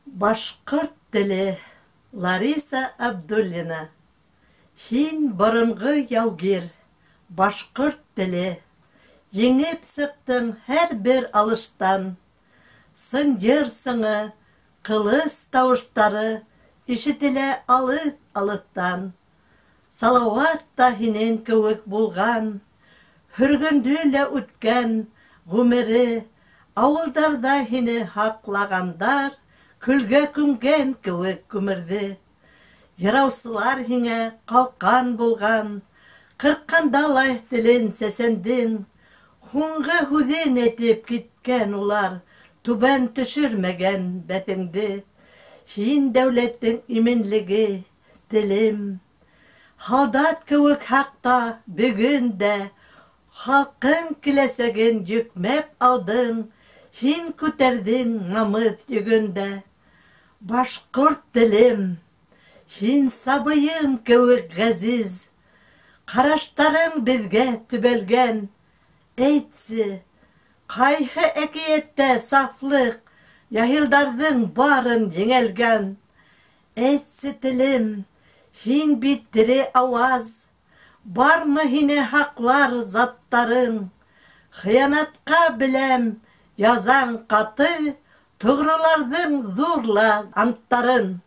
Башкорт теле. Лариса Абдуллина. Һин борынгы яугир. Башкорт теле. Еңеп сыктың һәр бер алыштан. Сынҗыр сыңы, кылыс тавыштары ишетелә алыт-алыттан. Салават та һинең кеүек булган. Хөргөндө лә үткән гомере. Авылдарда һине хаклагандар. Көлгә күмгән кеүек күмерде. Яраусылар һиңә калкан булган. Кырккандалай телен сәсәндең. Һуңгы һүҙен әйтеп киткән улар. Түбән төшөрмәгән бәтеңде. Һин дәүләттең именлеге, телем. Һалдат кеүек хаҡта бөгөн дә. Халҡың киләсәген йөкмәп алдың. Һин күтәрҙең намыҫ йөгөндә. Башҡорт телем, һин сабыйым кеүек ғәзиз. Ҡараштарың беҙгә төбәлгән. Әйтсе, ҡайһы әкиәттә сафлыҡ, яһилдарҙың барын еңәлгән. Әйтсе, телем, һин бит тере ауаз. Бармы һине һаҡлар заттарың? Хыянатҡа беләм, язаң ҡаты, тоғроларҙың ҙурла анттарын.